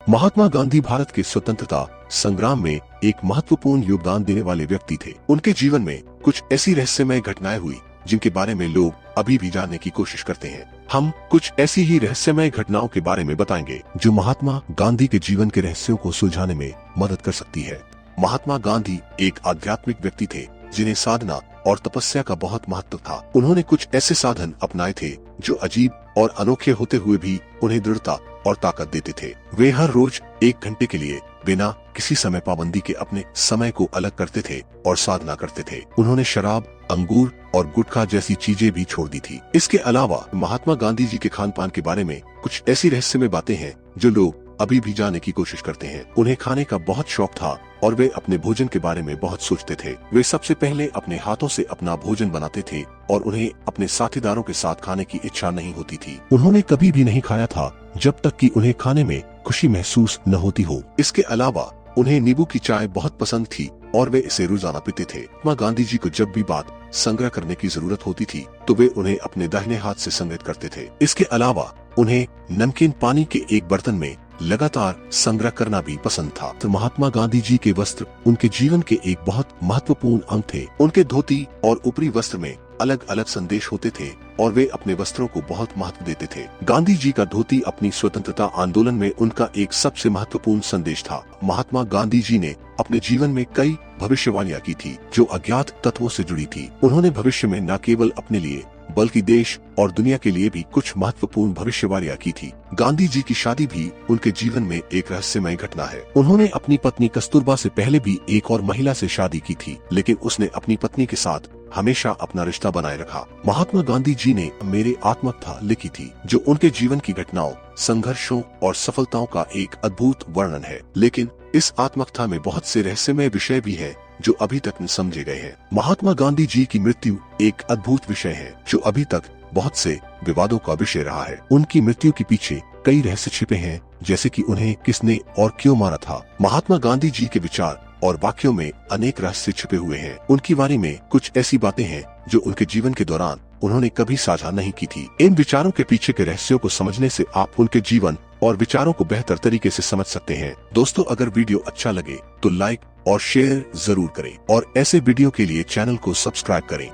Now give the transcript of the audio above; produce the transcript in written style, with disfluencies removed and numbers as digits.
महात्मा गांधी भारत के स्वतंत्रता संग्राम में एक महत्वपूर्ण योगदान देने वाले व्यक्ति थे। उनके जीवन में कुछ ऐसी रहस्यमय घटनाएं हुई जिनके बारे में लोग अभी भी जानने की कोशिश करते हैं। हम कुछ ऐसी ही रहस्यमय घटनाओं के बारे में बताएंगे जो महात्मा गांधी के जीवन के रहस्यों को सुलझाने में मदद कर सकती है। महात्मा गांधी एक आध्यात्मिक व्यक्ति थे जिन्हें साधना और तपस्या का बहुत महत्व था। उन्होंने कुछ ऐसे साधन अपनाए थे जो अजीब और अनोखे होते हुए भी उन्हें दृढ़ता और ताकत देते थे। वे हर रोज 1 घंटे के लिए बिना किसी समय पाबंदी के अपने समय को अलग करते थे और साधना करते थे। उन्होंने शराब, अंगूर और गुटखा जैसी चीजें भी छोड़ दी थी। इसके अलावा महात्मा गांधी जी के खान पान के बारे में कुछ ऐसी रहस्यमय बातें हैं जो लोग अभी भी जानने की कोशिश करते हैं। उन्हें खाने का बहुत शौक था और वे अपने भोजन के बारे में बहुत सोचते थे। वे सबसे पहले अपने हाथों से अपना भोजन बनाते थे और उन्हें अपने साथीदारों के साथ खाने की इच्छा नहीं होती थी। उन्होंने कभी भी नहीं खाया था जब तक कि उन्हें खाने में खुशी महसूस न होती हो। इसके अलावा उन्हें नींबू की चाय बहुत पसंद थी और वे इसे रोजाना पीते थे। महात्मा गांधी जी को जब भी बात संग्रह करने की जरूरत होती थी तो वे उन्हें अपने दाहिने हाथ से संग्रहित करते थे। इसके अलावा उन्हें नमकीन पानी के एक बर्तन में लगातार संग्रह करना भी पसंद था। तो महात्मा गांधी जी के वस्त्र उनके जीवन के एक बहुत महत्वपूर्ण अंग थे। उनके धोती और ऊपरी वस्त्र में अलग अलग संदेश होते थे और वे अपने वस्त्रों को बहुत महत्व देते थे। गांधी जी का धोती अपनी स्वतंत्रता आंदोलन में उनका एक सबसे महत्वपूर्ण संदेश था। महात्मा गांधी जी ने अपने जीवन में कई भविष्यवाणियां की थी जो अज्ञात तत्वों से जुड़ी थी। उन्होंने भविष्य में न केवल अपने लिए बल्कि देश और दुनिया के लिए भी कुछ महत्वपूर्ण भविष्यवाणियां की थी। गांधी जी की शादी भी उनके जीवन में एक रहस्यमय घटना है। उन्होंने अपनी पत्नी कस्तूरबा से पहले भी एक और महिला से शादी की थी, लेकिन उसने अपनी पत्नी के साथ हमेशा अपना रिश्ता बनाए रखा। महात्मा गांधी जी ने मेरे आत्मकथा लिखी थी जो उनके जीवन की घटनाओं, संघर्षों और सफलताओं का एक अद्भुत वर्णन है। लेकिन इस आत्मकथा में बहुत से रहस्यमय विषय भी है जो अभी तक न समझे गए हैं। महात्मा गांधी जी की मृत्यु एक अद्भुत विषय है जो अभी तक बहुत से विवादों का विषय रहा है। उनकी मृत्यु के पीछे कई रहस्य छिपे हैं, जैसे कि उन्हें किसने और क्यों मारा था। महात्मा गांधी जी के विचार और वाक्यों में अनेक रहस्य छिपे हुए हैं। उनके बारे में कुछ ऐसी बातें हैं जो उनके जीवन के दौरान उन्होंने कभी साझा नहीं की थी। इन विचारों के पीछे के रहस्यों को समझने से आप उनके जीवन और विचारों को बेहतर तरीके से समझ सकते हैं। दोस्तों, अगर वीडियो अच्छा लगे तो लाइक और शेयर जरूर करें और ऐसे वीडियो के लिए चैनल को सब्सक्राइब करें।